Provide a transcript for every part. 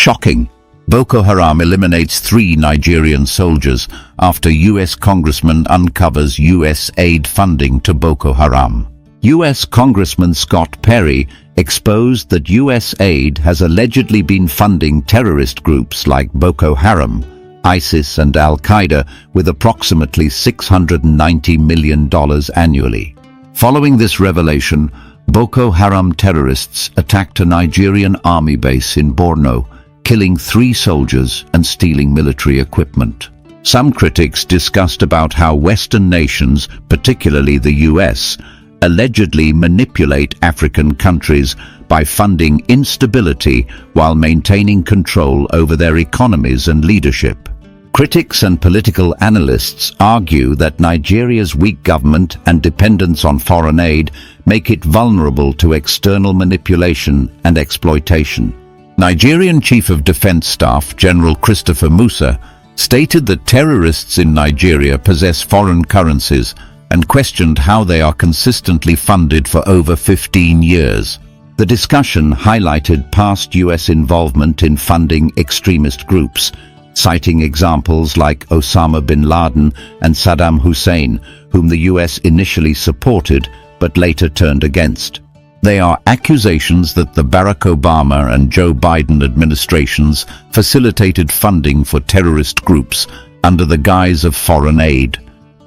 Shocking! Boko Haram eliminates 3 Nigerian soldiers after US Congressman uncovers USAID funding to Boko Haram. US Congressman Scott Perry exposed that USAID has allegedly been funding terrorist groups like Boko Haram, ISIS and Al-Qaeda with approximately $690 million annually. Following this revelation, Boko Haram terrorists attacked a Nigerian army base in Borno, killing 3 soldiers and stealing military equipment. Some critics discussed about how Western nations, particularly the US, allegedly manipulate African countries by funding instability while maintaining control over their economies and leadership. Critics and political analysts argue that Nigeria's weak government and dependence on foreign aid make it vulnerable to external manipulation and exploitation. Nigerian Chief of Defense Staff General Christopher Musa stated that terrorists in Nigeria possess foreign currencies and questioned how they are consistently funded for over 15 years. The discussion highlighted past US involvement in funding extremist groups, citing examples like Osama bin Laden and Saddam Hussein, whom the US initially supported but later turned against. They are accusations that the Barack Obama and Joe Biden administrations facilitated funding for terrorist groups under the guise of foreign aid,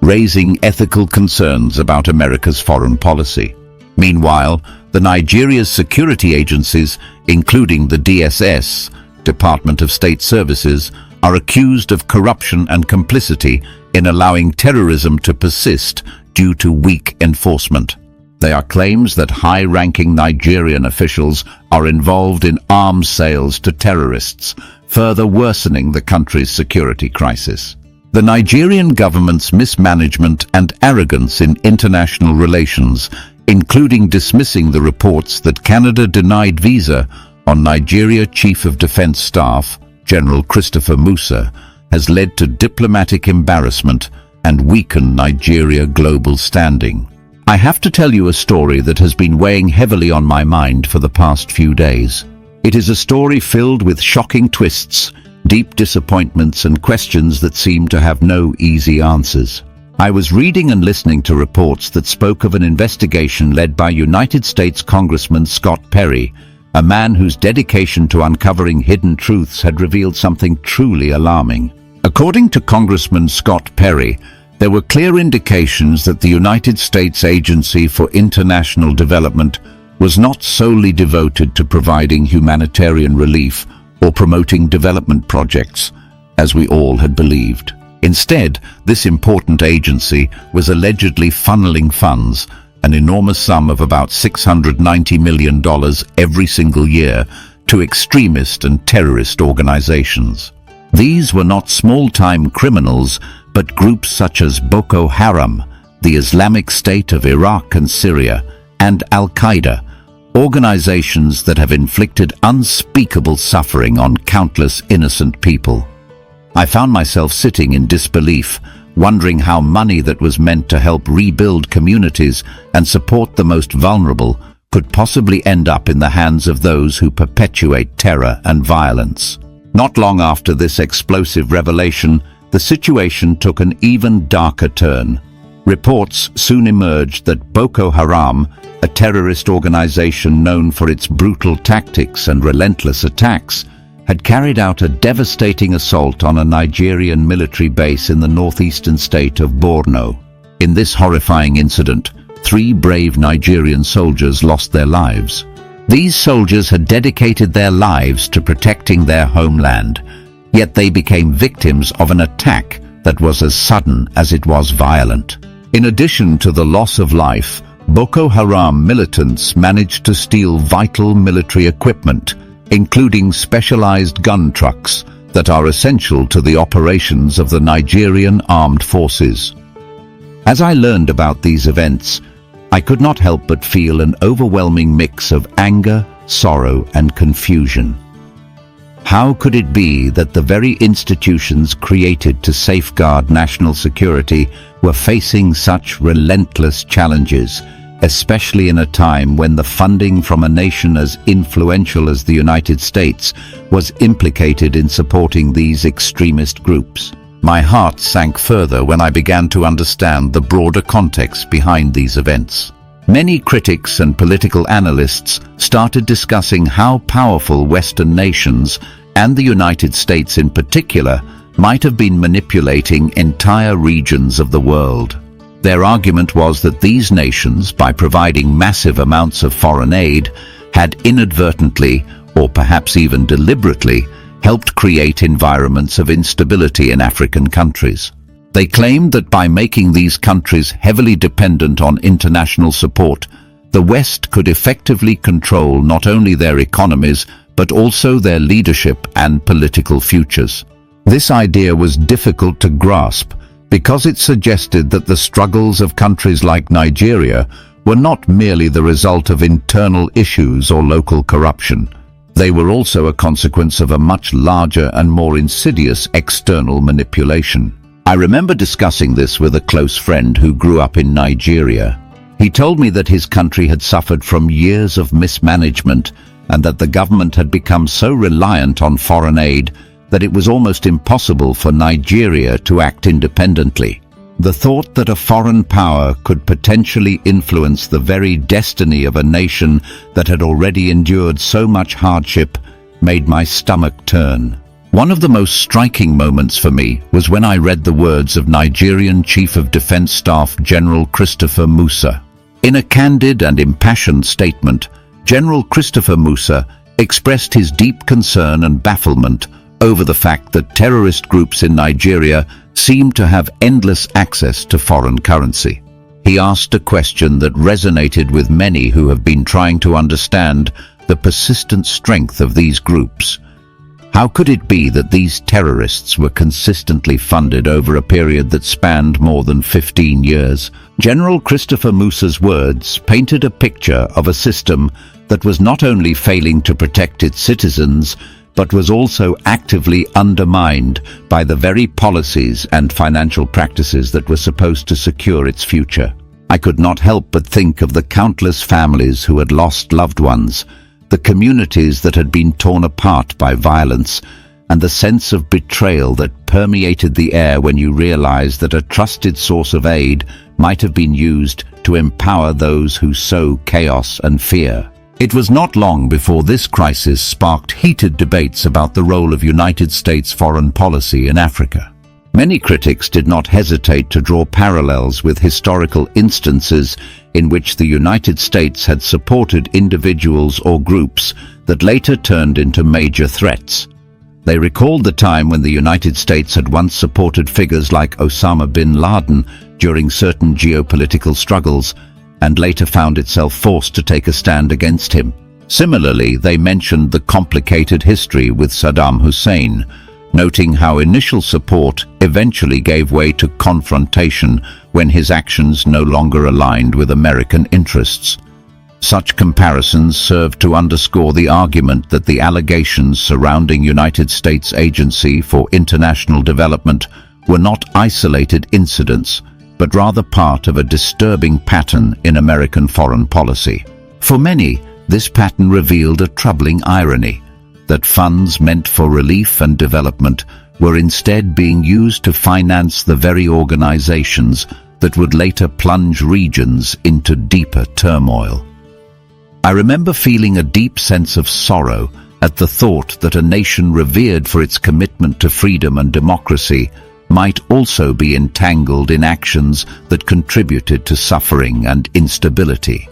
raising ethical concerns about America's foreign policy. Meanwhile, the Nigeria's security agencies, including the DSS, Department of State Services, are accused of corruption and complicity in allowing terrorism to persist due to weak enforcement. They are claims that high-ranking Nigerian officials are involved in arms sales to terrorists, further worsening the country's security crisis. The Nigerian government's mismanagement and arrogance in international relations, including dismissing the reports that Canada denied visa on Nigeria Chief of Defense Staff General Christopher Musa, has led to diplomatic embarrassment and weakened Nigeria's global standing. I have to tell you a story that has been weighing heavily on my mind for the past few days. It is a story filled with shocking twists, deep disappointments and questions that seem to have no easy answers. I was reading and listening to reports that spoke of an investigation led by United States Congressman Scott Perry, a man whose dedication to uncovering hidden truths had revealed something truly alarming. According to Congressman Scott Perry, there were clear indications that the United States Agency for International Development was not solely devoted to providing humanitarian relief or promoting development projects, as we all had believed. Instead, this important agency was allegedly funneling funds, an enormous sum of about $690 million every single year, to extremist and terrorist organizations. These were not small-time criminals, but groups such as Boko Haram, the Islamic State of Iraq and Syria, and Al-Qaeda, organizations that have inflicted unspeakable suffering on countless innocent people. I found myself sitting in disbelief, wondering how money that was meant to help rebuild communities and support the most vulnerable could possibly end up in the hands of those who perpetuate terror and violence. Not long after this explosive revelation, the situation took an even darker turn. Reports soon emerged that Boko Haram, a terrorist organization known for its brutal tactics and relentless attacks, had carried out a devastating assault on a Nigerian military base in the northeastern state of Borno. In this horrifying incident, 3 brave Nigerian soldiers lost their lives. These soldiers had dedicated their lives to protecting their homeland, yet they became victims of an attack that was as sudden as it was violent. In addition to the loss of life, Boko Haram militants managed to steal vital military equipment, including specialized gun trucks that are essential to the operations of the Nigerian armed forces. As I learned about these events, I could not help but feel an overwhelming mix of anger, sorrow, and confusion. How could it be that the very institutions created to safeguard national security were facing such relentless challenges, especially in a time when the funding from a nation as influential as the United States was implicated in supporting these extremist groups. My heart sank further when I began to understand the broader context behind these events. Many critics and political analysts started discussing how powerful Western nations, and the United States in particular, might have been manipulating entire regions of the world. Their argument was that these nations, by providing massive amounts of foreign aid, had inadvertently, or perhaps even deliberately, helped create environments of instability in African countries. They claimed that by making these countries heavily dependent on international support, the West could effectively control not only their economies, but also their leadership and political futures. This idea was difficult to grasp because it suggested that the struggles of countries like Nigeria were not merely the result of internal issues or local corruption. They were also a consequence of a much larger and more insidious external manipulation. I remember discussing this with a close friend who grew up in Nigeria. He told me that his country had suffered from years of mismanagement and that the government had become so reliant on foreign aid that it was almost impossible for Nigeria to act independently. The thought that a foreign power could potentially influence the very destiny of a nation that had already endured so much hardship made my stomach turn. One of the most striking moments for me was when I read the words of Nigerian Chief of Defense Staff General Christopher Musa. In a candid and impassioned statement, General Christopher Musa expressed his deep concern and bafflement over the fact that terrorist groups in Nigeria seemed to have endless access to foreign currency. He asked a question that resonated with many who have been trying to understand the persistent strength of these groups. How could it be that these terrorists were consistently funded over a period that spanned more than 15 years? General Christopher Musa's words painted a picture of a system that was not only failing to protect its citizens, but was also actively undermined by the very policies and financial practices that were supposed to secure its future. I could not help but think of the countless families who had lost loved ones, the communities that had been torn apart by violence, and the sense of betrayal that permeated the air when you realized that a trusted source of aid might have been used to empower those who sow chaos and fear. It was not long before this crisis sparked heated debates about the role of United States foreign policy in Africa. Many critics did not hesitate to draw parallels with historical instances in which the United States had supported individuals or groups that later turned into major threats. They recalled the time when the United States had once supported figures like Osama bin Laden during certain geopolitical struggles, and later found itself forced to take a stand against him. Similarly, they mentioned the complicated history with Saddam Hussein, noting how initial support eventually gave way to confrontation when his actions no longer aligned with American interests. Such comparisons serve to underscore the argument that the allegations surrounding United States Agency for International Development were not isolated incidents, but rather part of a disturbing pattern in American foreign policy. For many, this pattern revealed a troubling irony, that funds meant for relief and development were instead being used to finance the very organizations that would later plunge regions into deeper turmoil. I remember feeling a deep sense of sorrow at the thought that a nation revered for its commitment to freedom and democracy might also be entangled in actions that contributed to suffering and instability.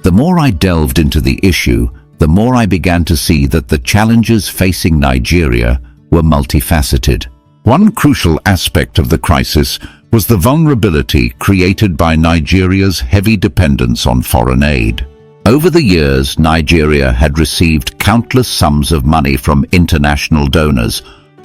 The more I delved into the issue, the more I began to see that the challenges facing Nigeria were multifaceted. One crucial aspect of the crisis was the vulnerability created by Nigeria's heavy dependence on foreign aid. Over the years, Nigeria had received countless sums of money from international donors,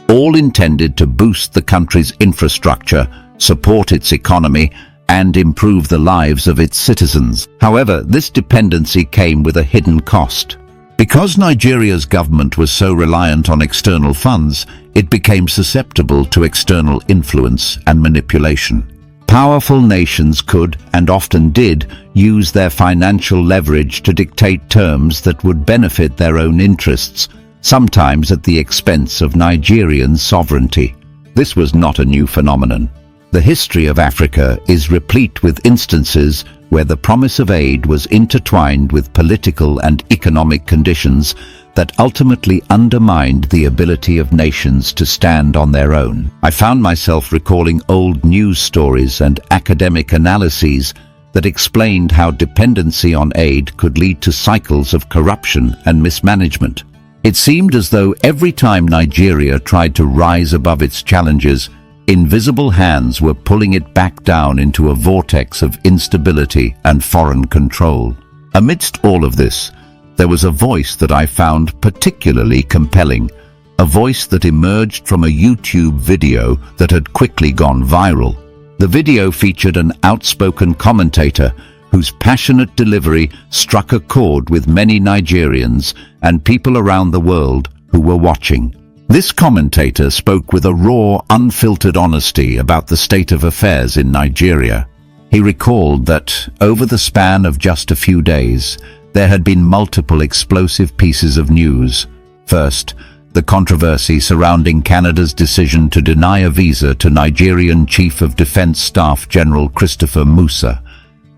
all intended to boost the country's infrastructure, support its economy, and improve the lives of its citizens. However, this dependency came with a hidden cost. Because Nigeria's government was so reliant on external funds, it became susceptible to external influence and manipulation. Powerful nations could, and often did, use their financial leverage to dictate terms that would benefit their own interests, sometimes at the expense of Nigerian sovereignty. This was not a new phenomenon. The history of Africa is replete with instances where the promise of aid was intertwined with political and economic conditions that ultimately undermined the ability of nations to stand on their own. I found myself recalling old news stories and academic analyses that explained how dependency on aid could lead to cycles of corruption and mismanagement. It seemed as though every time Nigeria tried to rise above its challenges, invisible hands were pulling it back down into a vortex of instability and foreign control. Amidst all of this, there was a voice that I found particularly compelling, a voice that emerged from a YouTube video that had quickly gone viral. The video featured an outspoken commentator whose passionate delivery struck a chord with many Nigerians and people around the world who were watching. This commentator spoke with a raw, unfiltered honesty about the state of affairs in Nigeria. He recalled that, over the span of just a few days, there had been multiple explosive pieces of news. First, the controversy surrounding Canada's decision to deny a visa to Nigerian Chief of Defence Staff General Christopher Musa.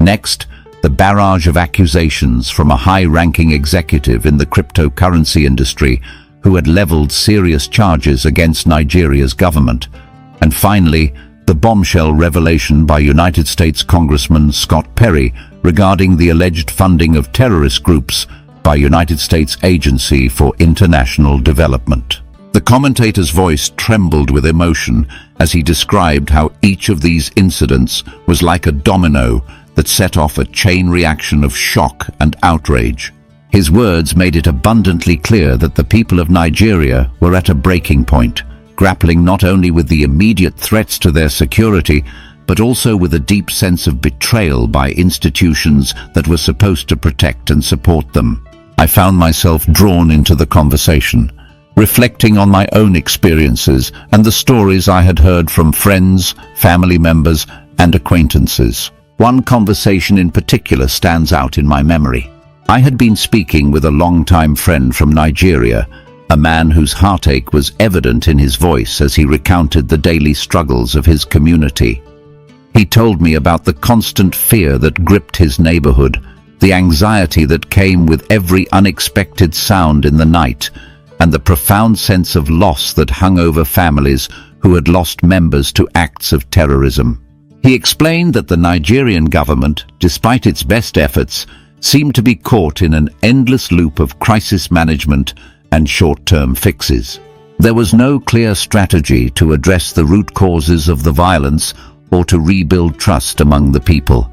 Next, the barrage of accusations from a high-ranking executive in the cryptocurrency industry who had leveled serious charges against Nigeria's government. And finally, the bombshell revelation by United States Congressman Scott Perry regarding the alleged funding of terrorist groups by United States Agency for International Development. The commentator's voice trembled with emotion as he described how each of these incidents was like a domino that set off a chain reaction of shock and outrage. His words made it abundantly clear that the people of Nigeria were at a breaking point, grappling not only with the immediate threats to their security, but also with a deep sense of betrayal by institutions that were supposed to protect and support them. I found myself drawn into the conversation, reflecting on my own experiences and the stories I had heard from friends, family members, and acquaintances. One conversation in particular stands out in my memory. I had been speaking with a longtime friend from Nigeria, a man whose heartache was evident in his voice as he recounted the daily struggles of his community. He told me about the constant fear that gripped his neighborhood, the anxiety that came with every unexpected sound in the night, and the profound sense of loss that hung over families who had lost members to acts of terrorism. He explained that the Nigerian government, despite its best efforts, seemed to be caught in an endless loop of crisis management and short-term fixes. There was no clear strategy to address the root causes of the violence or to rebuild trust among the people.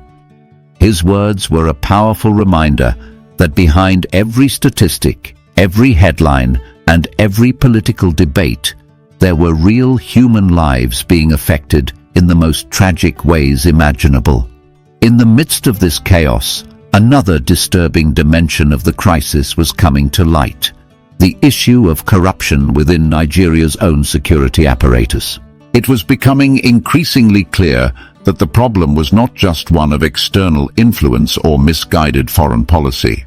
His words were a powerful reminder that behind every statistic, every headline, and every political debate, there were real human lives being affected in the most tragic ways imaginable. In the midst of this chaos, another disturbing dimension of the crisis was coming to light: the issue of corruption within Nigeria's own security apparatus. It was becoming increasingly clear that the problem was not just one of external influence or misguided foreign policy.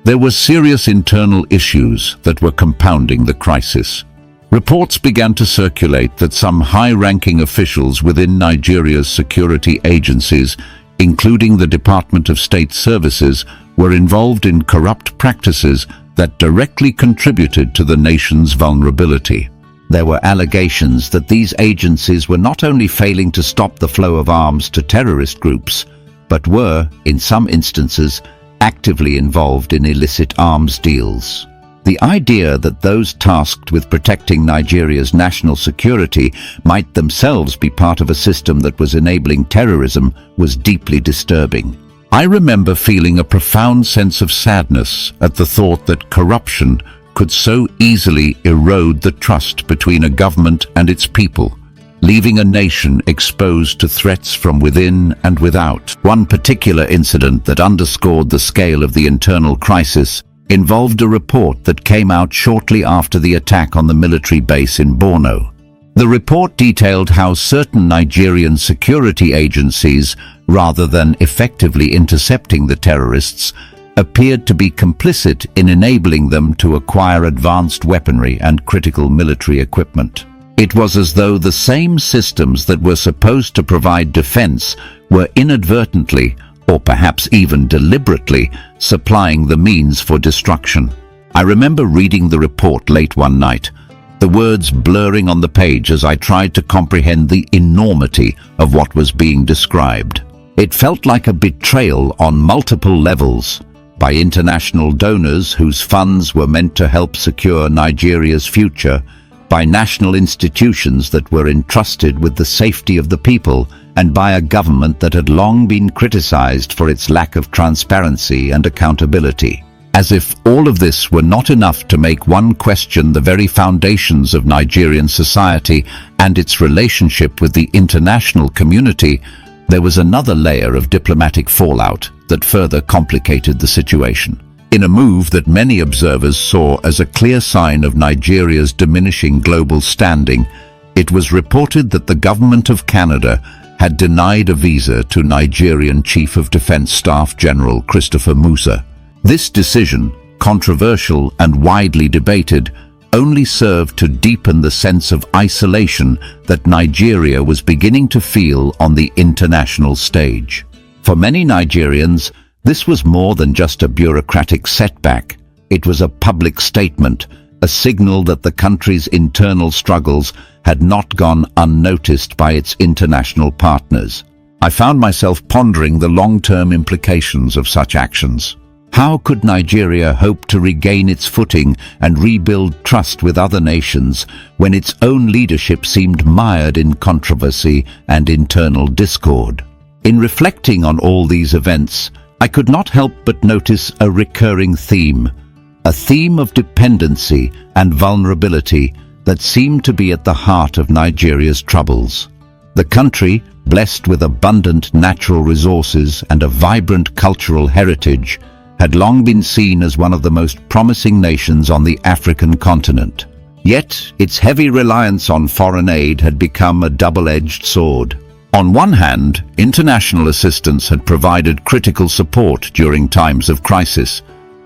There were serious internal issues that were compounding the crisis. Reports began to circulate that some high-ranking officials within Nigeria's security agencies, including the Department of State Services, were involved in corrupt practices that directly contributed to the nation's vulnerability. There were allegations that these agencies were not only failing to stop the flow of arms to terrorist groups, but were, in some instances, actively involved in illicit arms deals. The idea that those tasked with protecting Nigeria's national security might themselves be part of a system that was enabling terrorism was deeply disturbing. I remember feeling a profound sense of sadness at the thought that corruption could so easily erode the trust between a government and its people, leaving a nation exposed to threats from within and without. One particular incident that underscored the scale of the internal crisis involved a report that came out shortly after the attack on the military base in Borno. The report detailed how certain Nigerian security agencies, rather than effectively intercepting the terrorists, appeared to be complicit in enabling them to acquire advanced weaponry and critical military equipment. It was as though the same systems that were supposed to provide defense were inadvertently, or perhaps even deliberately, supplying the means for destruction. I remember reading the report late one night, the words blurring on the page as I tried to comprehend the enormity of what was being described. It felt like a betrayal on multiple levels, by international donors whose funds were meant to help secure Nigeria's future, by national institutions that were entrusted with the safety of the people, and by a government that had long been criticized for its lack of transparency and accountability. As if all of this were not enough to make one question the very foundations of Nigerian society and its relationship with the international community, there was another layer of diplomatic fallout that further complicated the situation. In a move that many observers saw as a clear sign of Nigeria's diminishing global standing, it was reported that the government of Canada had denied a visa to Nigerian Chief of Defense Staff General Christopher Musa. This decision, controversial and widely debated, only served to deepen the sense of isolation that Nigeria was beginning to feel on the international stage. For many Nigerians, this was more than just a bureaucratic setback. It was a public statement, a signal that the country's internal struggles had not gone unnoticed by its international partners. I found myself pondering the long-term implications of such actions. How could Nigeria hope to regain its footing and rebuild trust with other nations when its own leadership seemed mired in controversy and internal discord? In reflecting on all these events, I could not help but notice a recurring theme, a theme of dependency and vulnerability that seemed to be at the heart of Nigeria's troubles. The country, blessed with abundant natural resources and a vibrant cultural heritage, had long been seen as one of the most promising nations on the African continent. Yet, its heavy reliance on foreign aid had become a double-edged sword. On one hand, international assistance had provided critical support during times of crisis,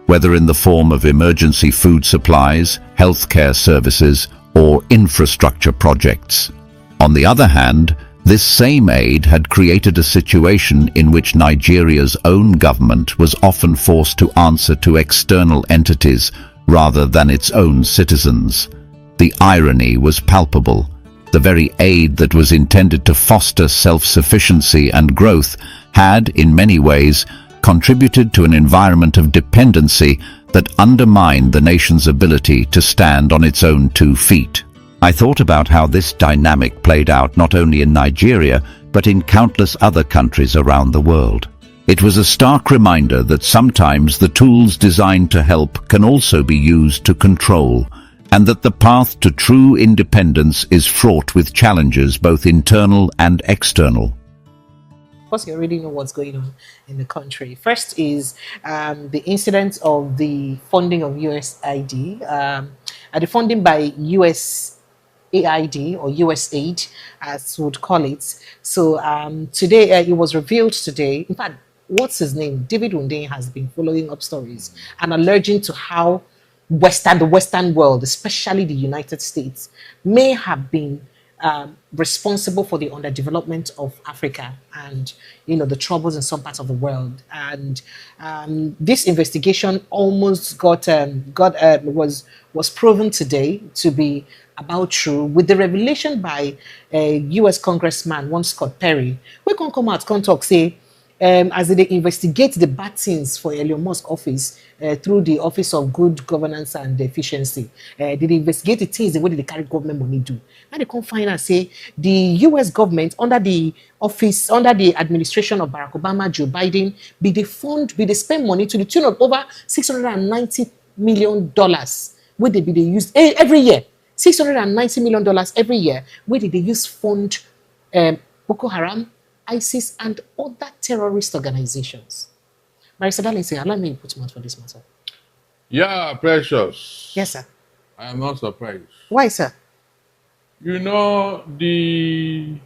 whether in the form of emergency food supplies, healthcare services, or infrastructure projects. On the other hand, this same aid had created a situation in which Nigeria's own government was often forced to answer to external entities rather than its own citizens. The irony was palpable. The very aid that was intended to foster self-sufficiency and growth had, in many ways, contributed to an environment of dependency that undermined the nation's ability to stand on its own 2 feet. I thought about how this dynamic played out not only in Nigeria, but in countless other countries around the world. It was a stark reminder that sometimes the tools designed to help can also be used to control, and that the path to true independence is fraught with challenges both internal and external. Of course, you already know what's going on in the country. First is the incident of the funding of USAID, the funding by USAID or USAID, as we would call it. So today, it was revealed today. In fact, what's his name? David Hundeyin has been following up stories and alleging to how the Western world, especially the United States, may have been responsible for the underdevelopment of Africa and, the troubles in some parts of the world. And this investigation almost was proven today to be about true, with the revelation by a U.S. Congressman, one Scott Perry, we can come out, can talk, say, as they investigate the bad things for Elon Musk office through the Office of Good Governance and Efficiency. They investigate the things, the way they carry government money do. Now they come find and say the U.S. government under the administration of Barack Obama, Joe Biden, they spend money to the tune of over $690 million, where they use every year. $690 million every year, where did they use fund Boko Haram, ISIS, and other terrorist organizations? Marisa Darlington, allow me to put mouth for this matter. Yeah, Precious. Yes, sir. I am not surprised. Why, sir? You know, the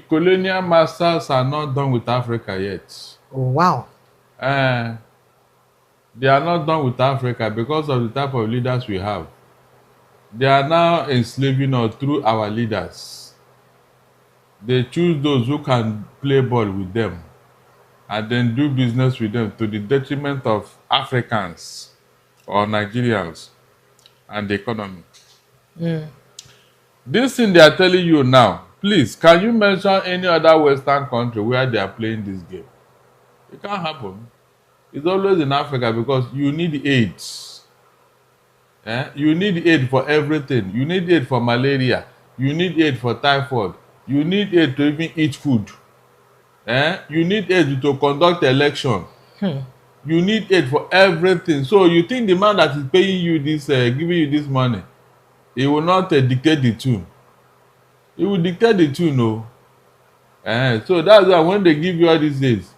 colonial masters are not done with Africa yet. Oh, wow. Uh, they are not done with Africa because of the type of leaders we have. They are now enslaving us through our leaders. They choose those who can play ball with them and then do business with them to the detriment of Africans or Nigerians and the economy. This thing they are telling you now, please, can you mention any other Western country where they are playing this game? It can't happen. It's always in Africa because you need aid. You need aid for everything. You need aid for malaria. You need aid for typhoid. You need aid to even eat food. You need aid to conduct election. You need aid for everything. So you think the man that is paying you this, giving you this money, he will not dictate the tune. He will dictate the tune, no. So that's why when they give you all these aids,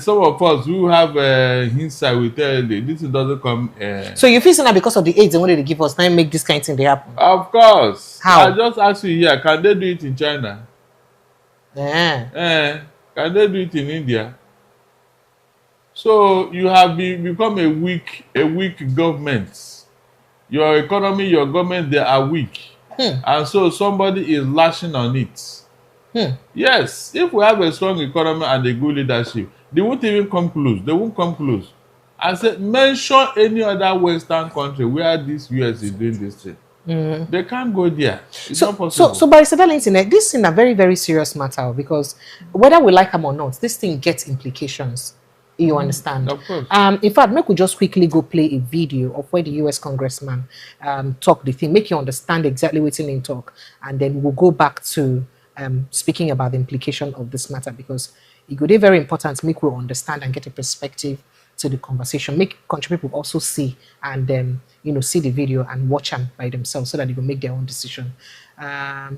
some of us who have insight will tell you this doesn't come. So you feel that because of the aids they wanted to give us, now make this kind of thing they happen? Of course. How? I just ask you here, can they do it in China? Yeah. Can they do it in India? So you have become a weak government. Your economy, your government, they are weak. And so somebody is lashing on it. Yes, if we have a strong economy and a good leadership, they won't even come close. They won't come close. I said, mention any other Western country where this US is doing this thing. They can't go there. It's not possible. So Barrister Darlington, this is a very, very serious matter because whether we like them or not, this thing gets implications. You understand? Of course. In fact, make we just quickly go play a video of where the US congressman talk the thing, make you understand exactly what's in talk, and then we'll go back to speaking about the implication of this matter because it would be very important make we understand and get a perspective to the conversation. Make country people also see and see the video and watch them by themselves so that they will make their own decision.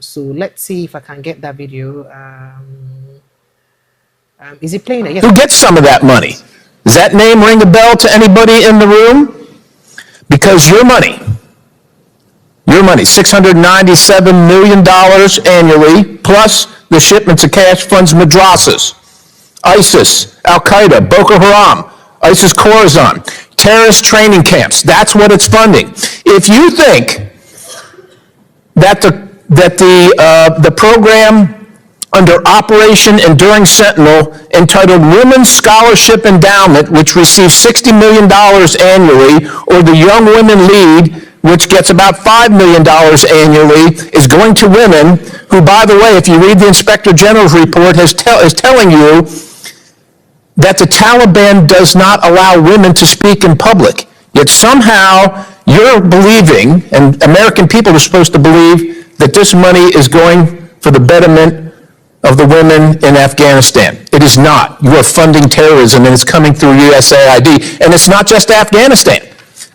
So let's see if I can get that video. Is it playing? Yes. Who gets some of that money? Does that name ring a bell to anybody in the room? Because your money, $697 million annually, plus the shipments of cash funds madrasas, ISIS, Al-Qaeda, Boko Haram, ISIS Khorasan, terrorist training camps. That's what it's funding. If you think that the program under Operation Enduring Sentinel entitled Women's Scholarship Endowment, which receives $60 million annually, or the Young Women Lead, which gets about $5 million annually, is going to women who, by the way, if you read the Inspector General's report, is telling you that the Taliban does not allow women to speak in public. Yet somehow you're believing, and American people are supposed to believe, that this money is going for the betterment of the women in Afghanistan. It is not. You are funding terrorism, and it's coming through USAID. And it's not just Afghanistan,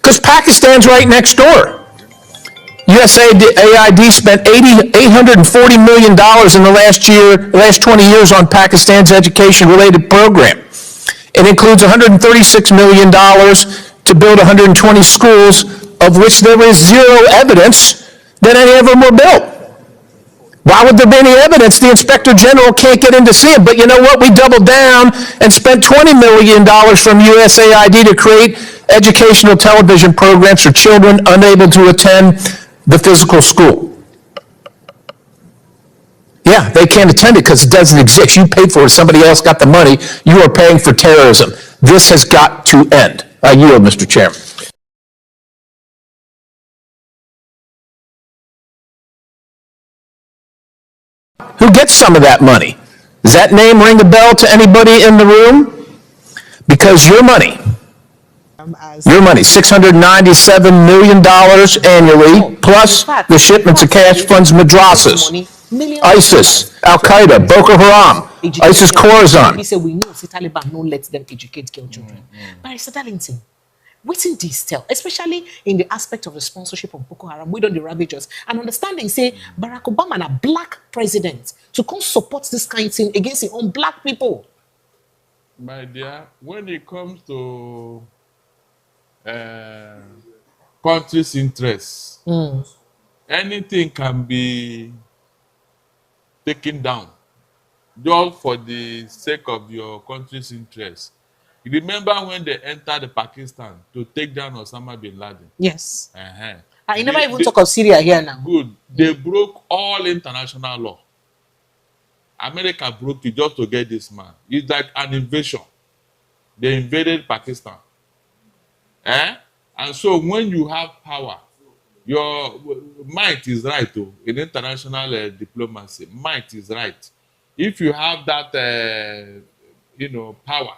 because Pakistan's right next door. USAID spent $840 million in the last 20 years on Pakistan's education-related program. It includes $136 million to build 120 schools, of which there is zero evidence that any of them were built. Why would there be any evidence? The Inspector General can't get in to see it. But you know what? We doubled down and spent $20 million from USAID to create educational television programs for children unable to attend the physical school. Yeah, they can't attend it because it doesn't exist. You paid for it. Somebody else got the money. You are paying for terrorism. This has got to end. I yield, Mr. Chairman. Who gets some of that money? Does that name ring a bell to anybody in the room? Because your money, $697 million annually, plus the shipments of cash funds madrasas, ISIS, Al-Qaeda, Boko Haram, ISIS Khorasan. We say we know the Taliban don't let them educate girl children. Barrister Darlington, what's in this tell, especially in the aspect of the sponsorship of Boko Haram, we don't the ravagers, and understanding say Barack Obama and a black president to come support this kind of thing against his own black people. My dear, when it comes to country's interests, anything can be taken down just for the sake of your country's interest. You remember when they entered Pakistan to take down Osama bin Laden? Yes. Uh-huh. I never even talk of Syria here now. Good. They broke all international law. America broke it just to get this man. It's like an invasion. They invaded Pakistan. And so when you have power, your might is right too. In international diplomacy, might is right. If you have that, power,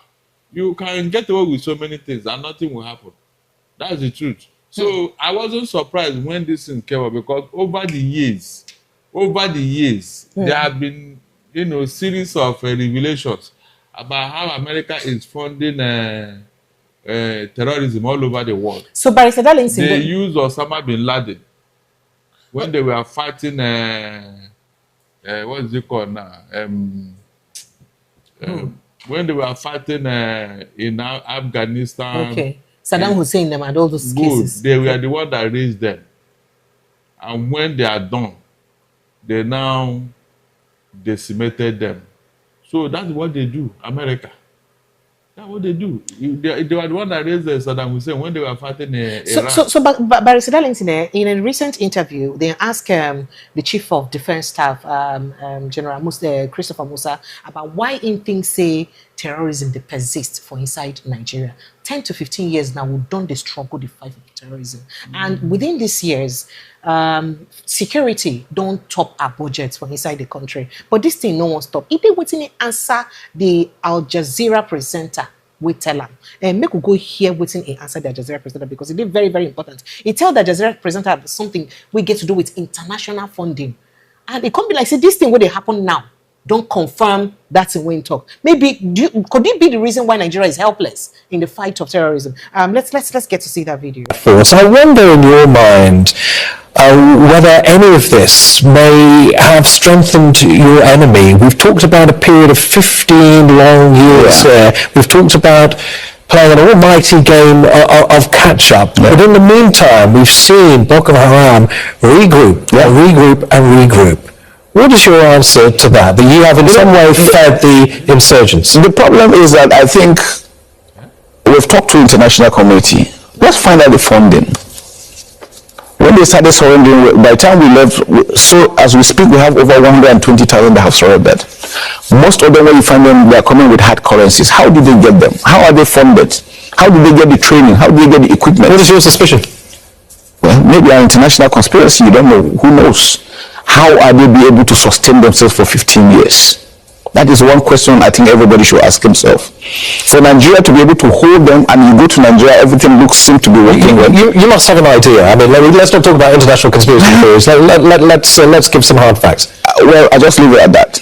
you can get away with so many things and nothing will happen. That's the truth. So I wasn't surprised when this thing came up, because over the years, there have been, series of revelations about how America is funding terrorism all over the world. So Barrister Darlington, they used Osama bin Laden when they were fighting. What is it called now? When they were fighting in Afghanistan. Okay. Saddam Hussein them and all those cases. They were the one that raised them. And when they are done, they now decimated them. So that's what they do, America. That's what they do. They were the one that raised Saddam Hussein when they were fighting Iran. So Barrister Darlington, in a recent interview, they asked the Chief of Defense Staff, General Christopher Musa, about why he thinks say terrorism they persist for inside Nigeria. 10 to 15 years now, we've done the struggle, the fight for terrorism. And within these years, security don't top our budgets for inside the country. But this thing no one stop. If they waiting to answer the Al Jazeera presenter, we tell them. And make we go here waiting to answer the Al Jazeera presenter, because it is very, very important. It tell the Al Jazeera presenter something we get to do with international funding. And it can't be like, say, this thing where they happen now, don't confirm that's in when talk. Maybe could it be the reason why Nigeria is helpless in the fight of terrorism? Let's get to see that video. So I wonder, in your mind, whether any of this may have strengthened your enemy. We've talked about a period of 15 long years there. We've talked about playing an almighty game of catch-up. Yeah. But in the meantime, we've seen Boko Haram regroup. What is your answer to that? That you have in some way fed the insurgents? The problem is that I think we've talked to the international community. Let's find out the funding. When they started surrendering, by the time we left, so as we speak, we have over 120,000 that have surrendered. Most of them, when you find them, they are coming with hard currencies. How did they get them? How are they funded? How did they get the training? How did they get the equipment? What is your suspicion? Well, maybe an international conspiracy. You don't know. Who knows? How are they be able to sustain themselves for 15 years? That is one question I think everybody should ask himself. For Nigeria to be able to hold them, and you go to Nigeria, everything seems to be working well. You must have an idea. I mean, let's not talk about international conspiracy theories. Let's give some hard facts. Well, I just leave it at that.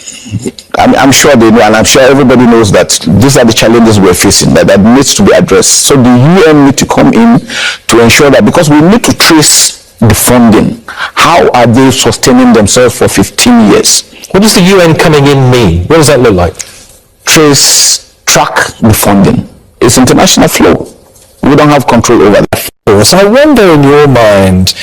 I'm sure they know, and I'm sure everybody knows that these are the challenges we're facing that needs to be addressed. So the UN need to come in to ensure that, because we need to trace the funding. How are they sustaining themselves for 15 years? What does the UN coming in mean? What does that look like? Track the funding. It's international flow. We don't have control over that. So I wonder, in your mind,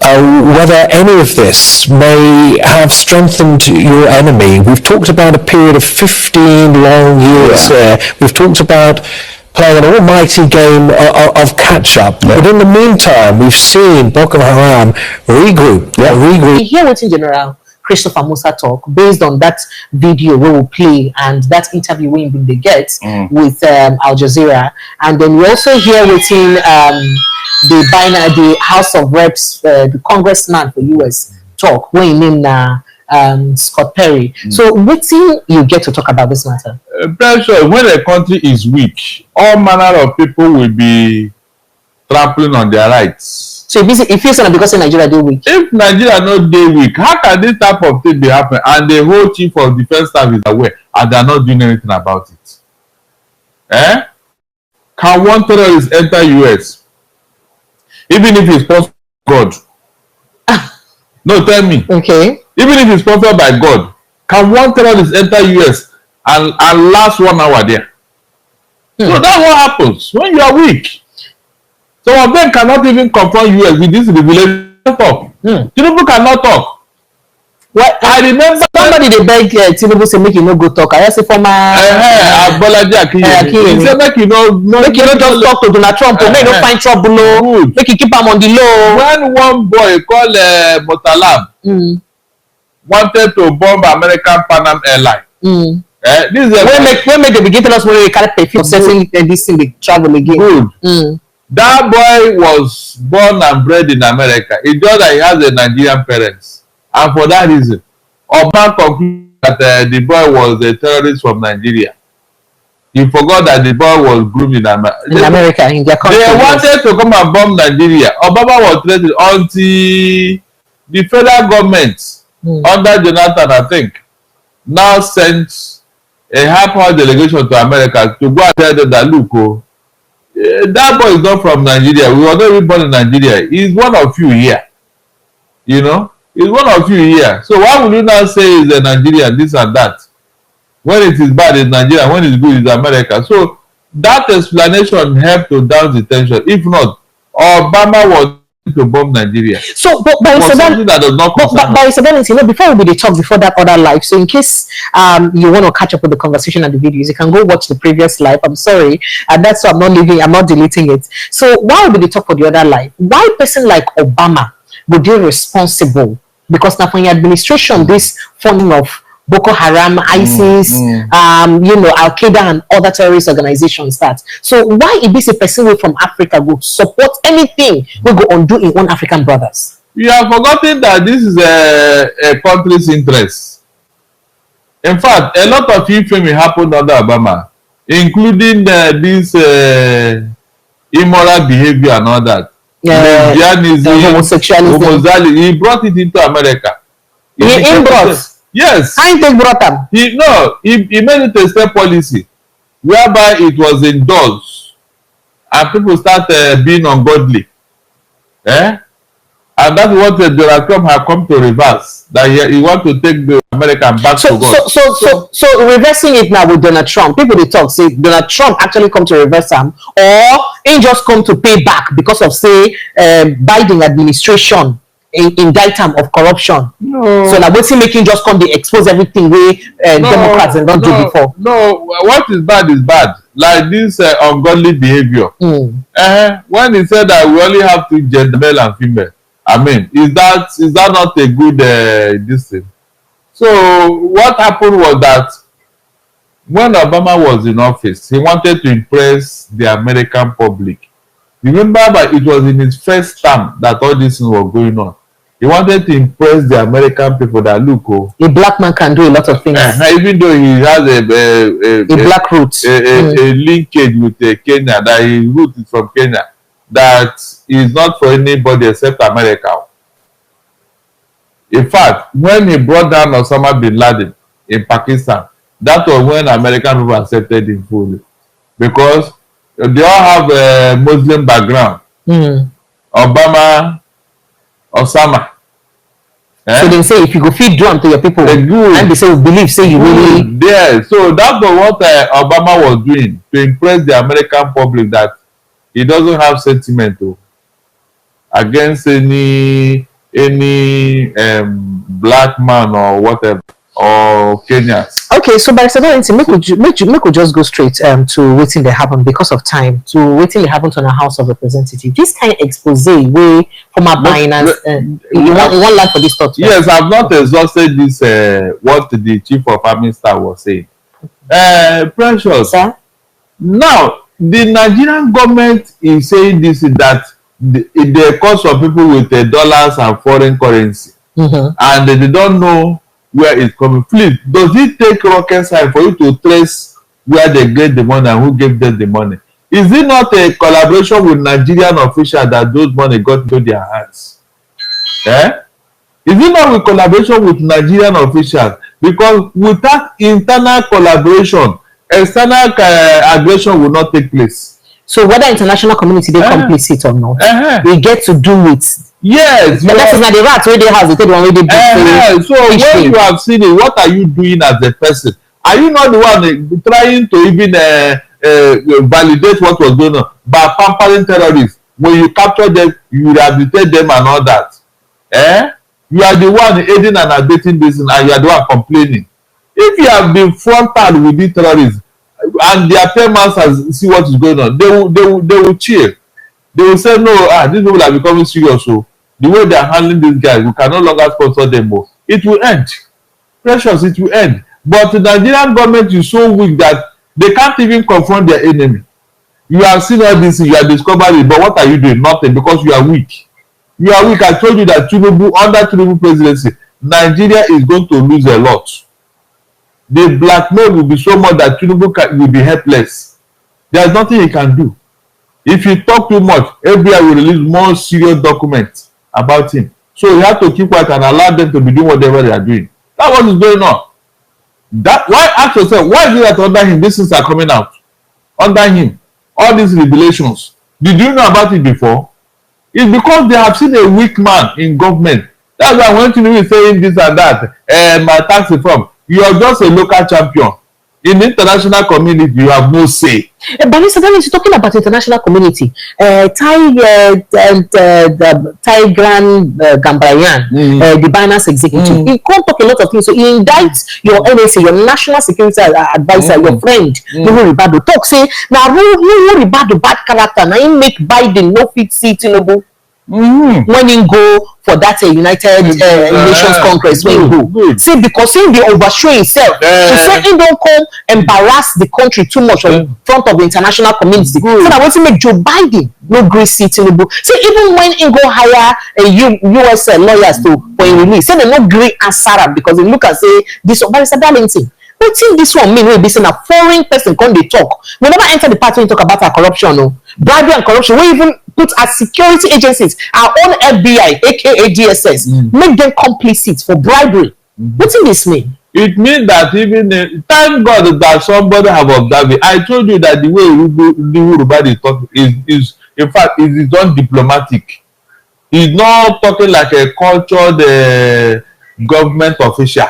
whether any of this may have strengthened your enemy. We've talked about a period of 15 long years there. We've talked about playing an almighty game of catch-up. Yeah. But in the meantime, we've seen Boko Haram regroup. Here what's in general Christopher Musa talk based on that video we will play and that interview we they get with Al Jazeera. And then we also hear within the House of Reps, the Congressman for US talk when he named Scott Perry. So what you get to talk about this matter? Pressure, when a country is weak, all manner of people will be trampling on their rights. So it feels like because Nigeria is weak. If Nigeria not day weak, how can this type of thing be happening? And the whole chief of defense staff is aware and they are not doing anything about it. Can one terrorist enter US? Even if it's sponsored by God. No, tell me. Okay. Even if it's sponsored by God, can one terrorist enter US and last 1 hour there? So that's what happens when you are weak. Some of them cannot even confront US with this revelation talk. Tinubu cannot talk. Well, I remember somebody dey beg Tinubu say make you no go talk. I just say former Abolaji Akinyemi. He say make you no just talk to Donald Trump. Make you no find trouble. No, make you keep am on the low. When one boy called Motalam wanted to bomb American Pan Am airline. This is when make they begin tell us when they carry perfume setting this thing they travel again. Good. That boy was born and bred in America. It's just that he has a Nigerian parents. And for that reason, Obama concluded that the boy was a terrorist from Nigeria. He forgot that the boy was groomed in America, in their country. They wanted to come and bomb Nigeria. Obama was threatened until the federal government, under Jonathan, I think, now sent a high-powered delegation to America to go and tell them that, look, that boy is not from Nigeria. We were not even born in Nigeria. He's one of you here. You know? He's one of you here. So why would you now say he's a Nigerian, this and that? When it is bad, it's Nigeria. When it's good, it's America. So that explanation helped to down the tension. If not, Obama was to bomb Nigeria. So, but something that does not concern but you know, before we talk before that other live, so in case you want to catch up with the conversation and the videos, you can go watch the previous live. I'm sorry, and that's why I'm not deleting it. So why would they talk for the other live? Why a person like Obama would be responsible? Because now from your administration, this funding of Boko Haram, ISIS, you know, Al Qaeda and other terrorist organizations start. So why if this a person from Africa would support anything we go undo in one African brothers? You have forgotten that this is a country's interest. In fact, a lot of infamy happened under Obama, including this immoral behavior and all that. Homosexuality. He brought it into America. He brought. Yes. I think brought them. He made it a state policy whereby it was endorsed and people start being ungodly. And that's what Donald Trump had come to reverse. That he want to take the American back to God. So reversing it now with Donald Trump. People they talk say Donald Trump actually come to reverse him, or he just come to pay back because of say Biden administration indict him of corruption. No. So now what's he making just come to expose everything we Democrats and don't do before? No, what is bad is bad. Like this ungodly behavior. When he said that we only have two gender, male and female. I mean, is that not a good this thing? So what happened was that when Obama was in office, he wanted to impress the American public. Remember that it was in his first term that all this was going on. He wanted to impress the American people that look, a black man can do a lot of things. Even though he has a black root, a linkage with Kenya, that his root is from Kenya, that is not for anybody except America. In fact, when he brought down Osama bin Laden in Pakistan, that was when American people accepted him fully, because they all have a Muslim background. Obama, Osama. So they say if you go feed drum to your people, and they say we believe, say you really. Yeah, so that was what Obama was doing to impress the American public that he doesn't have sentiment against any black man or whatever, or Kenyans. Okay, so by Saturday, make we just go straight to waiting they happen because of time. To waiting they happen to the House of Representatives. This kind of expose way from our Binance. You want land for this thought? Yes, I've not exhausted this. What the chief of army staff was saying. Precious. Sir? Now the Nigerian government is saying this that they cause for people with dollars and foreign currency, and they don't know where it's coming. Please, does it take rocket science for you to trace where they get the money and who gave them the money? Is it not a collaboration with Nigerian officials that those money got into their hands? Is it not with collaboration with Nigerian officials? Because without internal collaboration, external aggression will not take place. So whether international community they complicit or not, they get to do it. Yes, but that is not the rats where they have the one where they so when you have seen it, what are you doing as a person? Are you not the one trying to even validate what was going on by pampering terrorists? When you capture them, you rehabilitate them and all that. You are the one aiding and abetting this thing, and you are the one complaining. If you have been frontal with the terrorists and their paymasters see what is going on, they will cheer. They will say, no, these people are becoming serious. So the way they are handling these guys, we can no longer sponsor them more. It will end. Precious, it will end. But the Nigerian government is so weak that they can't even confront their enemy. You have seen all this, you have discovered it, but what are you doing? Nothing, because you are weak. You are weak. I told you that under Tinubu presidency, Nigeria is going to lose a lot. The blackmail will be so much that Tinubu will be helpless. There is nothing he can do. If you talk too much, FBI will release more serious documents about him. So you have to keep quiet and allow them to be doing whatever they are doing. That's what is going on. Why ask yourself, why is it that under him these things are coming out? Under him, all these revelations. Did you know about it before? It's because they have seen a weak man in government. That's why when Tinubu is saying this and that, my tax reform, you are just a local champion. In the international community, you have no say. But Mr. Daniels, talking about international community, Tigran Gambaryan, the Binance executive, he can't talk a lot of things. So he indicts your NSA, your national security advisor, your friend, Nuhu Ribadu. Talk say, now Nuhu Ribadu bad character, now he make Biden no fit see Tinubu. When he go for that United Nations Congress, when he go, see, because he be overshow himself, he said he don't come embarrass the country too much in front of the international community. So that want to make Joe Biden no great see Tinubu. See, even when he go hire US lawyers for him release, say they no great answer because they look and say this one is a balancing. But think this one mean when be saying a foreign person come they talk. We never enter the party and talk about our corruption, no bribery and corruption. We even put as security agencies, our own FBI, aka DSS, make them complicit for bribery. What does this mean? It means that even thank God that somebody have observed it. I told you that the way Urubadi talk is in fact is undiplomatic. He's not talking like a cultured government official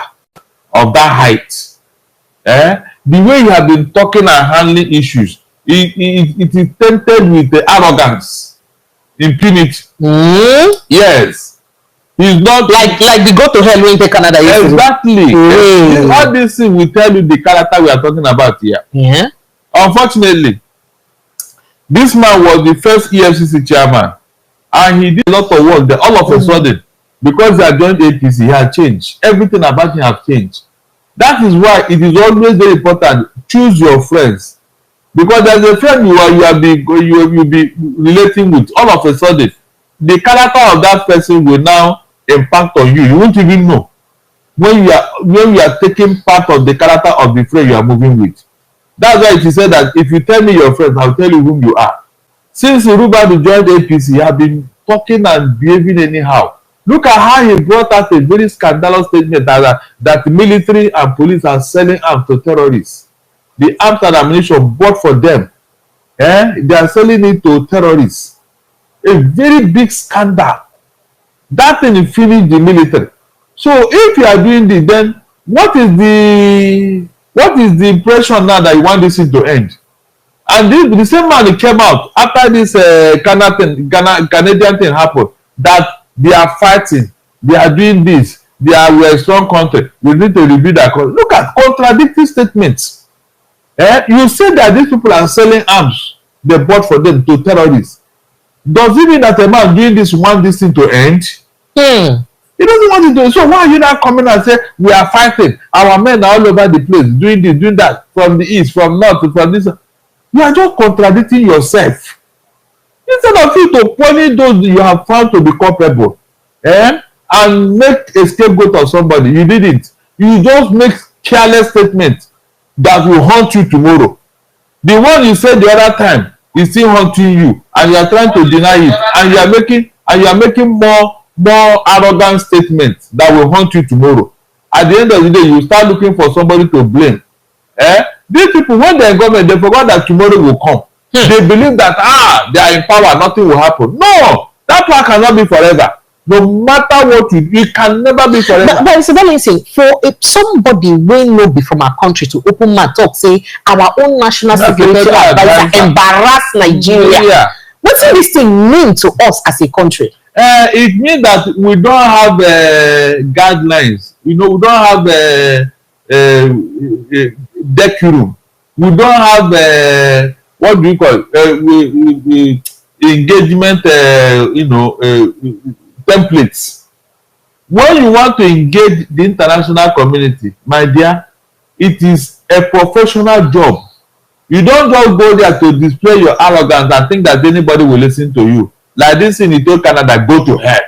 of that height. The way you have been talking and handling issues, it is tainted with arrogance, impunity. Yes, he's not like the go to hell when take Canada. Exactly. All these things will tell you the character we are talking about here. Yeah. Unfortunately, this man was the first EFCC chairman, and he did a lot of work. Then all of a sudden, because he had joined APC, he had changed. Everything about him have changed. That is why it is always very important. Choose your friends, because there's a friend you'll be relating with. All of a sudden, the character of that person will now impact on you. You won't even know when you are taking part of the character of the friend you are moving with. That's why he said that if you tell me your friends, I'll tell you whom you are. Since Urubadu joined APC, he has been talking and behaving anyhow. Look at how he brought out a very scandalous statement that military and police are selling arms to terrorists. The arms and ammunition bought for them, they are selling it to terrorists. A very big scandal. That thing finished the military. So if you are doing this, then what is the impression now that you want this thing to end? And the same man who came out after this Canadian thing happened, that they are fighting, they are doing this, we are a strong country, we need to review that country. Look at contradictory statements. You say that these people are selling arms they bought for them to terrorists. Does it mean that a man doing this want this thing to end? He doesn't want it to. So why are you not coming and say we are fighting? Our men are all over the place, doing this, doing that, from the east, from north, from this. You are just contradicting yourself. Instead of you to punish those you have found to be culpable, and make a scapegoat of somebody, you didn't. You just make careless statements that will haunt you tomorrow. The one you said the other time is still haunting you, and you are trying to deny it, and you are making more arrogant statements that will haunt you tomorrow. At the end of the day, you start looking for somebody to blame. These people, when they are in government, they forgot that tomorrow will come. They believe that they are in power, nothing will happen. No, that power cannot be forever. No matter what it can never be forever. But it's balancing for somebody we know be from our country to open my talk, say our own national security advisor embarrass Nigeria. What does this thing mean to us as a country? It means that we don't have guidelines. You know, we don't have decorum. We don't have what do you call it? We engagement. Templates. When you want to engage the international community, my dear, it is a professional job. You don't just go there to display your arrogance and think that anybody will listen to you. Like this thing, you told Canada, go to hell.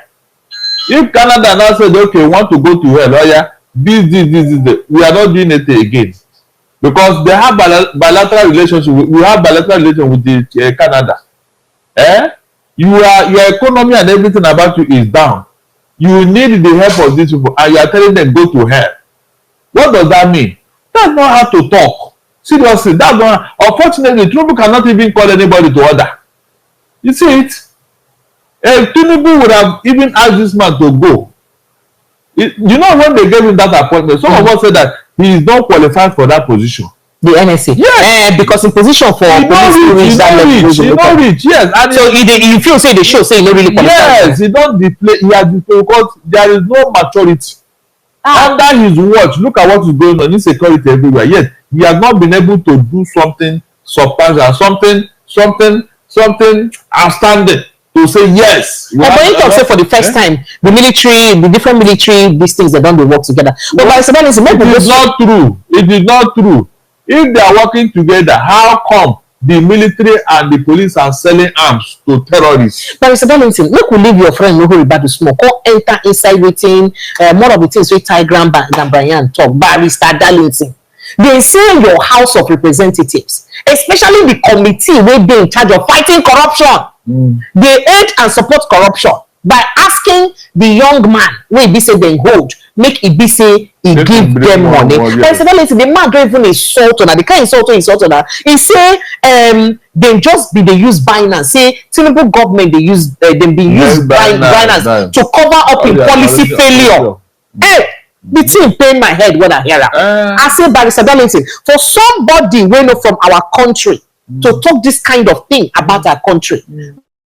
If Canada now said, okay, want to go to hell, oh yeah, this, we are not doing it again. Because they have bilateral relationship. We have bilateral relationship with the Canada. Your economy and everything about you is down. You need the help of these people, and you are telling them go to hell. What does that mean? That's not how to talk. Seriously, that's not. Unfortunately, Tinubu cannot even call anybody to order. You see it? Tinubu would have even asked this man to go. You know, when they gave him that appointment, some of us said that he is not qualified for that position. The NSA. Yes. Because in position for police to reach that level. He don't reach, yes. And so you feel say the show say he no really qualified. Yes, he don't display. He has displayed because there is no maturity. Under his watch, look at what is going on, insecurity everywhere. Yes, he has not been able to do something substantial, something outstanding to say yes. But you talk say for the first time, the different military, these things they don't work together. But by Sebastian, it is not true. It is not true. If they are working together, how come the military and the police are selling arms to terrorists? But Mr. Darlington, look, we leave your friend Nuhu Ribadu Smoke, or enter inside waiting more of the things we tie Graham than Brian talk. Barrister Darlington, they say your House of Representatives, especially the committee where they in charge of fighting corruption, they aid and support corruption by asking the young man wey be say dem hold make e be say e give dem money. But the man don't even insult una. The kind insult una. He say dem just be dey use Binance. Say Tinubu government dey use dem be use Binance to cover up in policy failure. Hey, the thing pain my head when I hear am. I say Barrister Darlington, for somebody wey no from our country to talk this kind of thing about our country.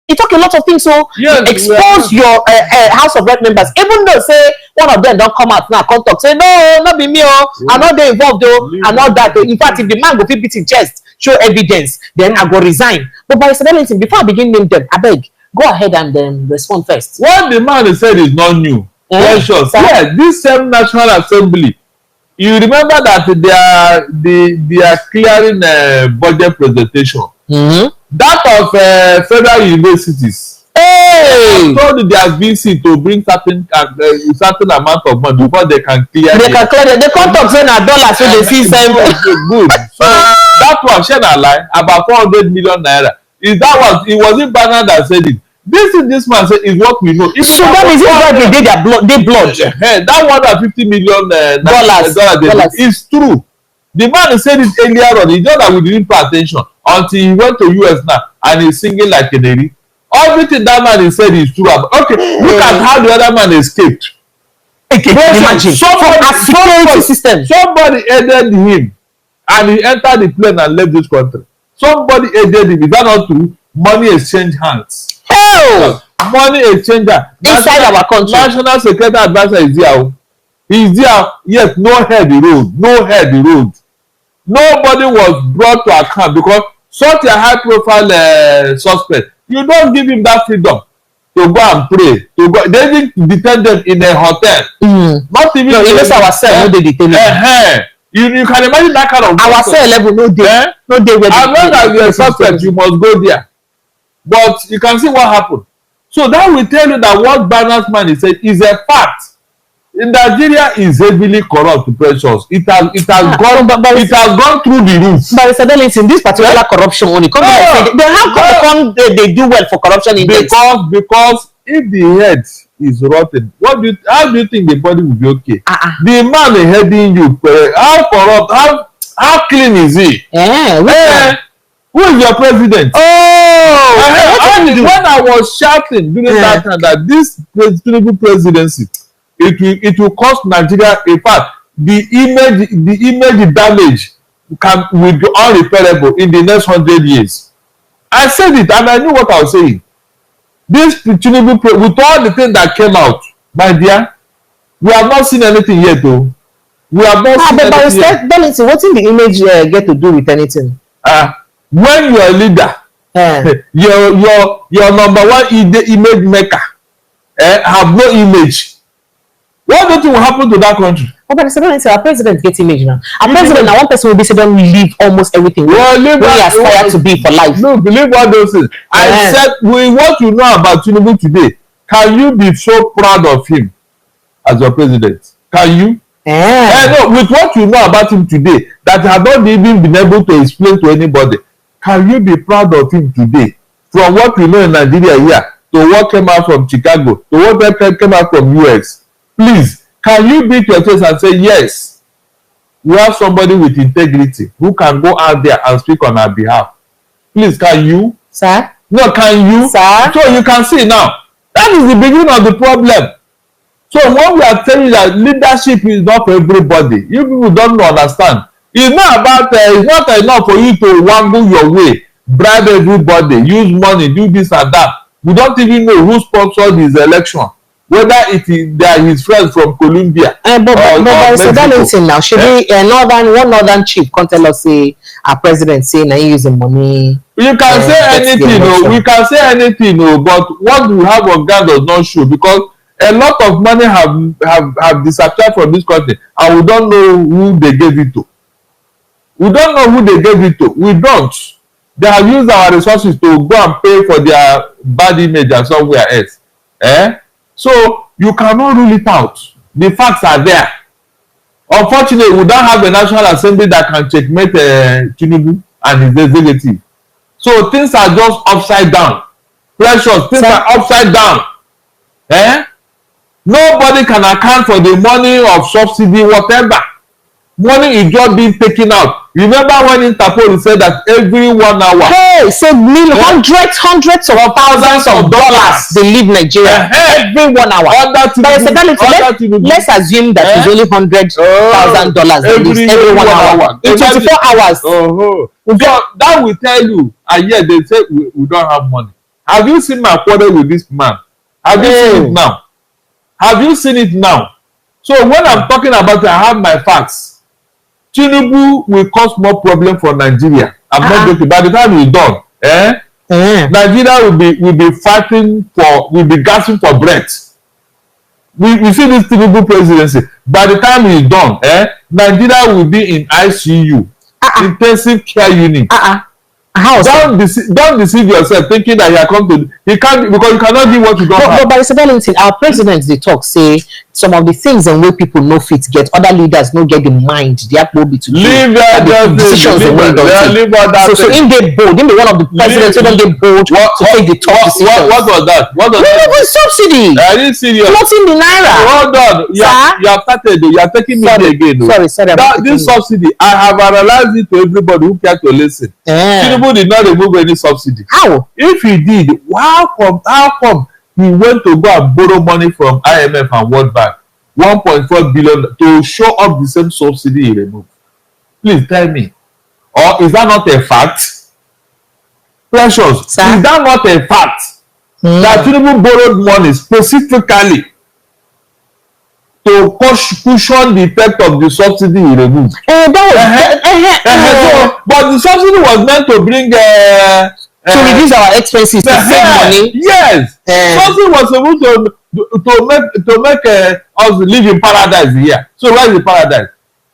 You talk a lot of things, so yes, expose your House of Rep members. Even though say one of them don't come out now, come talk, say no, not be me, I'm not there involved though, I'm not that. In fact, if the man go fit beat his chest, show evidence, then I go resign. But by Darlington, before I begin name them, I beg, go ahead and then respond first. What the man said is not new. Precious. Yeah, this same National Assembly. You remember that they are clearing budget presentation. That of federal universities. Hey! Told their VC to bring certain amount of money before they can clear. They can clear it. They come talk say na dollars so they see send. Good. So that one, share na lie, about 400 million naira. Is that was it wasn't Banner that said it. This man said is what we know. So that is it why they did their blood. They blood. That $150 million dollars is true. The man said it earlier on. He just that we didn't pay attention until he went to US now and he's singing like a lady. Everything that man said is true. Okay, look at how the other man escaped. Okay, imagine. Somebody aided him and he entered the plane and left this country. Somebody aided him. Is that not true? Money exchange hands. Hell! Money exchanger. Inside our country. National Secretary Advisor is there. He's there. Yes, no head the road. No head the road. Nobody was brought to account because such a high profile suspect, you don't give him that freedom to go and pray. To go, they didn't detain them in a hotel. Not even our cell. No, they detain them. You can imagine that kind of our cell level. No day. No day. As long as you're a suspect, you must go there. But you can see what happened. So that will tell you that what Banner's man is saying is a fact. In Nigeria is heavily corrupt, Precious. It has gone through the roof. But Mr. Darlington, this particular corruption only come they do well for corruption in because if the head is rotten, how do you think the body will be okay? The man heading you, how corrupt, how clean is he? Who is your president? When I was shouting during that time that this Tinubu presidency, it will cost Nigeria. In fact, the image damage will be unrepairable in the next 100 years. I said it and I knew what I was saying. This Tinubu, with all the things that came out, my dear, we have not seen anything yet, though. We have not seen anything yet. Darlington, what in the image get to do with anything? When you are a leader, your number one image maker have no image. What do you think will happen to that country? Oh, but our president gets image now. Our president, now one person will be saying, don't leave almost everything. Well, leave we aspire to be for life. No, believe what those things. I said, with what you know about Tinubu today, can you be so proud of him as your president? Can you? No, with what you know about him today, that you have not even been able to explain to anybody, can you be proud of him today? From what we know in Nigeria here, to what came out from Chicago, to what came out from US. Please, can you beat your chest and say, yes, we have somebody with integrity who can go out there and speak on our behalf? Please, can you? Sir? No, can you? Sir? So you can see now, that is the beginning of the problem. So when we are telling you that leadership is not for everybody, you people don't understand. It's not about, it's not enough for you to wangle your way, bribe everybody, use money, do this and that. We don't even know who sponsored his election. Whether they are his friends from Colombia but so Darlington now, should be one northern chief come tell us say our president say now using money. You can say anything, we can say anything, but what we have on ground does not show, because a lot of money have disappeared from this country, and we don't know who they gave it to. We don't know who they gave it to. We don't. They have used our resources to go and pay for their bad image and somewhere else. So you cannot rule it out. The facts are there. Unfortunately, we don't have a National Assembly that can checkmate Tinubu and his executive. So things are just upside down. Precious, things are upside down. Nobody can account for the money of subsidy, whatever. Money is just being taken out. Remember when Interpol said that every 1 hour, so hundreds of thousands of dollars they leave Nigeria every 1 hour. Let's assume that it's only $100,000 every 1 hour in 24 hours. So that will tell you, and yet they say we don't have money. Have you seen my quarrel with this man? Have you seen it now? Have you seen it now? So when I'm talking about it, I have my facts. Tinubu will cause more problem for Nigeria. I'm not joking. By the time he's done, Nigeria will be fighting for, will be gasping for breath. We see this Tinubu presidency. By the time he's done, Nigeria will be in ICU, intensive care unit. Don't deceive yourself thinking that he can't, because you cannot do what you don't have. But Mr. Darlington, our president they talk say some of the things and way people no fit get, other leaders no get the mind, they have to be to leave the decisions the way don't. So in they bold, in the one of the presidents who don't get bold to take the tough decisions. What was that? What was that? Subsidy. I didn't see you. Floating the naira. Hold on. You have started. You are taking me again. Sorry. This subsidy, I have analyzed it to everybody who care to listen. Tinubu did not remove any subsidy. How? If he did, how come he went to go and borrow money from IMF and World Bank, 1.4 billion, to show up the same subsidy he removed? Please tell me. Or is that not a fact? Precious, is that not a fact? That Tinubu borrowed money specifically to cushion the effect of the subsidy he removed? But the subsidy was meant to bring to reduce our expenses, to save money. Yes. Subsidy was supposed to make us live in paradise here. So where is the paradise?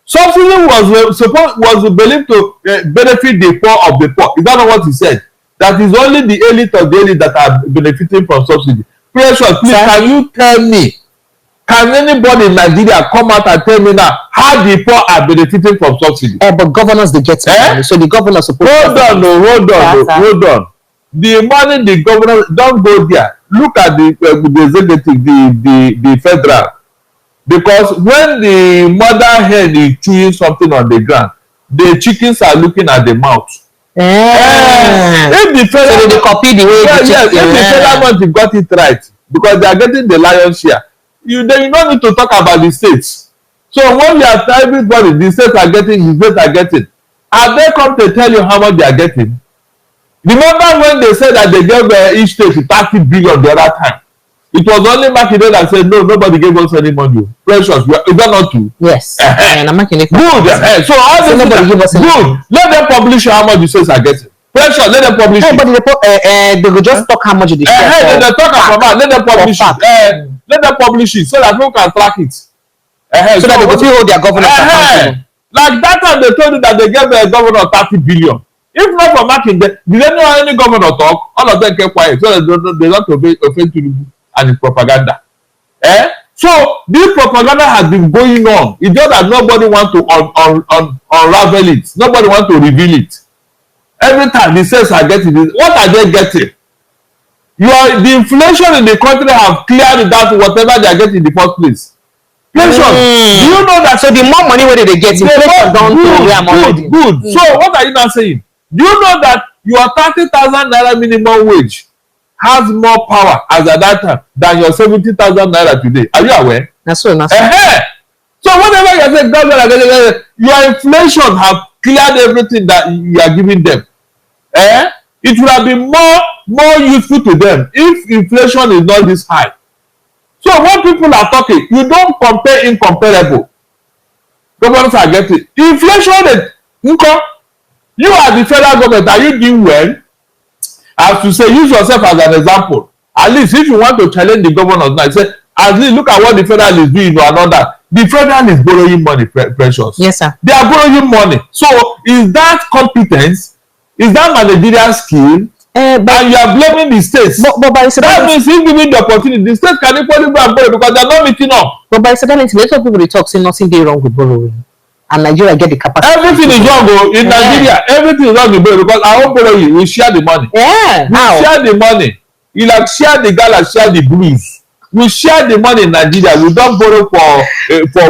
Subsidy was believed to benefit the poor of the poor. Is that not what he said? That is only the elite of the elite that are benefiting from subsidy. Precious, please, can you tell me? Can anybody in Nigeria come out and tell me now how the poor are benefiting from subsidy? But governors they get money, so the governors supposed hold on. The money the governors don't go there. Look at the executive, the federal, because when the mother hen is chewing something on the ground, the chickens are looking at the mouth. If the federal, so they copy the way if the federal money got it right, because they are getting the lion's share. You don't need to talk about the states. So when you are everybody, the states are getting, have they come to tell you how much they are getting? Remember when they said that they gave each state 30 billion the other time? It was only Makinde that said, no, nobody gave us any money. Precious, is that not true? Yes. And Good. So all this nobody give us any good. money. Let them publish how much the states are getting. Precious, let them publish it. But they will just talk how much they share. They talk about, let them publish it. Let them publish it so that people can track it. So that they will feel hold their governors accountable. Like that time they told you that they gave the governor 30 billion. If not for Makinde, did they know any governor talk? All of them kept quiet so they don't offend Tinubu and his propaganda. So this propaganda has been going on. It's just that nobody wants to unravel it. Nobody wants to reveal it. Every time the sales are getting this, what are they getting? The inflation in the country have cleared that whatever they are getting in the first place. Inflation. Do you know that? So the more money where they get, inflation down to good. So what are you now saying? Do you know that your 30,000 naira minimum wage has more power as at that time than your 70,000 naira today? Are you aware? That's so. So whatever you say, your inflation have cleared everything that you are giving them. It would have been more useful to them if inflation is not this high. So when people are talking, you don't compare incomparable. Governments are getting inflation rate. You are the federal government. Are you doing well? I have to say, use yourself as an example. At least if you want to challenge the governors now, say, at least look at what the federal is doing or another. The federal is borrowing money, Precious. Yes, sir. They are borrowing money. So is that competence? Is that managerial skill? And you are blaming the states. But that means if given the opportunity, the states can equally go and borrow because they are not meeting up. But by certain intellectual people they talk say nothing dey wrong with borrowing. And Nigeria get the capacity. Everything is wrong in Nigeria. Everything is wrong with borrowing because our own borrowing, we share the money. Yeah. We share the money. You like share the gala, share the blues. We share the money in Nigeria. We don't borrow for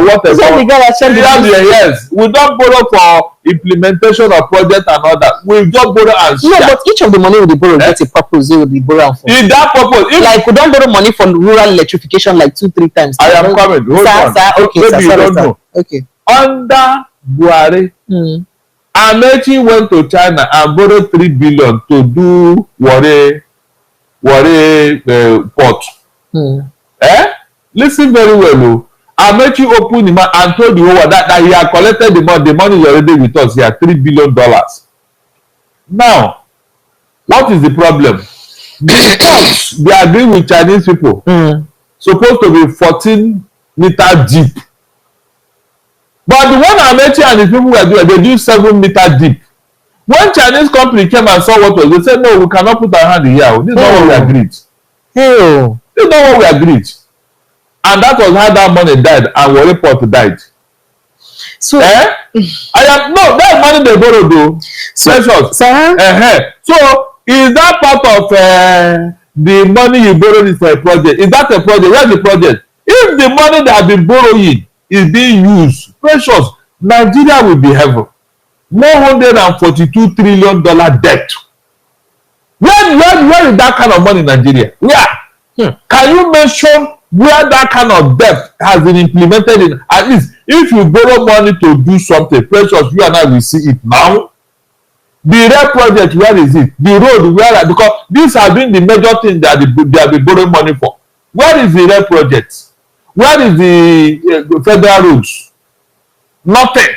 whatever. Share the gala, share the blues. Yes. We don't borrow for implementation of project and all that. We just borrow and share. No, but each of the money we borrow gets a purpose. We will be borrow for. In that purpose, like we don't borrow money for rural electrification like 2-3 times. I am coming. Hold on. Okay, maybe you don't know. Okay. Under Buhari, Amechi went to China and borrowed 3 billion to do Warri port. Listen very well. Amechi opened him and told the whole world that he had collected the money. The money is already with us. He had $3 billion. Now, what is the problem? The ports they agree with Chinese people supposed to be 14-meter deep. But the one Amechi and his people were doing, they do 7-meter deep. When Chinese company came and saw what was, they said, no, we cannot put our hand here. This is not what we agreed. This is not what we agreed. And that was how that money died and Warri Port died. So that money they borrowed though. So is that part of the money you borrowed is for a project? Is that a project? Where's the project? If the money that has been borrowing is being used, Precious, Nigeria will be heaven. $142 trillion debt. Where is that kind of money in Nigeria? Where? Can you mention where that kind of debt has been implemented in? At least if you borrow money to do something, Precious, you and I will see it now. The rail project, where is it? The road, where? Because these have been the major things that they have been borrowing money for. Where is the rail project? Where is the federal roads? Nothing.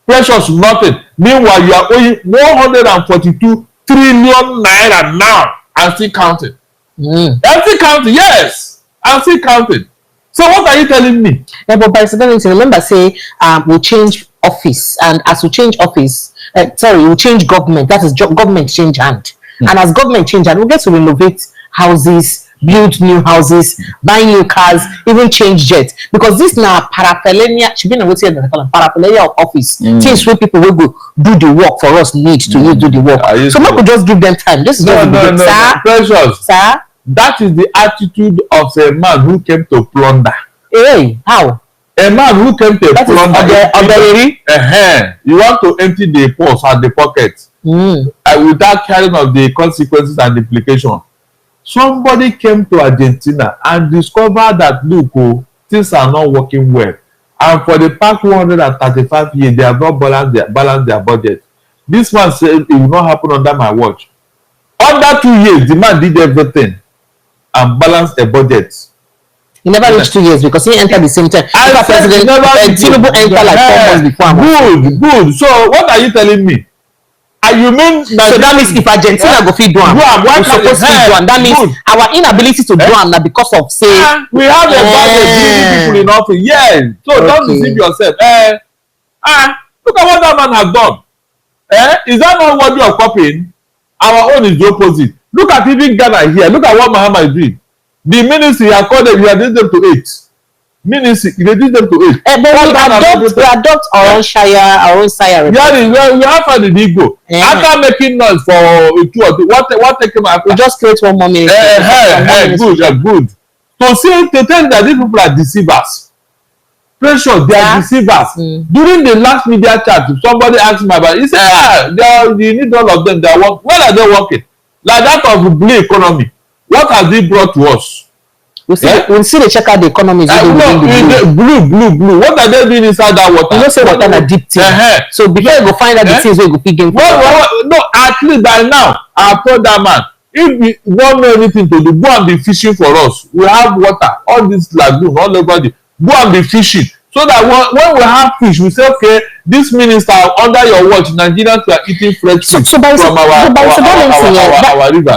Precious, nothing. Meanwhile, you are owing 142 trillion naira now and still counting. And still counting, yes. And still counting. So what are you telling me? Yeah, but by certain things, remember, say we'll change office, and as we change office, we'll change government. That is government change hand. And as government change hand, we'll get to renovate houses, build new houses, buy new cars, even change jets. Because this now paraphernalia, should be paraphernalia of office. Things where people will go do the work for us need to do the work. So we could just give them time. This is no, Precious. Sir? That is the attitude of a man who came to plunder. Hey, how? A man who came to plunder. You want to empty the purse and the pocket without caring of the consequences and implications. Somebody came to Argentina and discovered that look, things are not working well, and for the past 135 years they have not balanced their budget. This man said it will not happen under my watch. Under 2 years, the man did everything and balanced the budget. He never reached 2 years because he entered the same time. I said President Tinubu entered like 4 months before. Good. So what are you telling me? And you mean that so that means if Argentina go fit do am, we suppose to do am. That means our inability to do am na because of say we have a budget giving people in office. Yes. So don't deceive yourself. Look at what that man has done. Is that not worthy of copying? Our own is the opposite. Look at even Ghana here. Look at what Mahama is doing. The ministry has called them, we reduced them to 8. Ministry, reduced them to 8. But we adopt our own Shire. Yeah, we have had the go. After making noise for 2 or 3, what take him after? We just create one more ministry. Good. To tell that these people are deceivers. Precious, they are deceivers. During the last media chat, somebody asked me about it. He said, you need all of them. They are working. Where are they working? Like that of blue economy. What has it brought to us? We see they check out the economy. Blue. What are they doing inside that water? You know, say water na deep thing. So before you go find out the things where you go pick them. No, at least by now, I told that man, if we don't know anything to do, go and be fishing for us. We have water, all this lagoon, all over the. Go and be fishing. So that when we have fish, we say, okay, this minister under your watch, Nigerians are eating fresh fish from our river.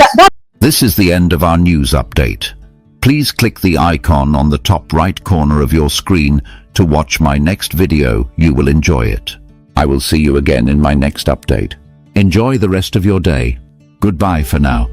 This is the end of our news update. Please click the icon on the top right corner of your screen to watch my next video. You will enjoy it. I will see you again in my next update. Enjoy the rest of your day. Goodbye for now.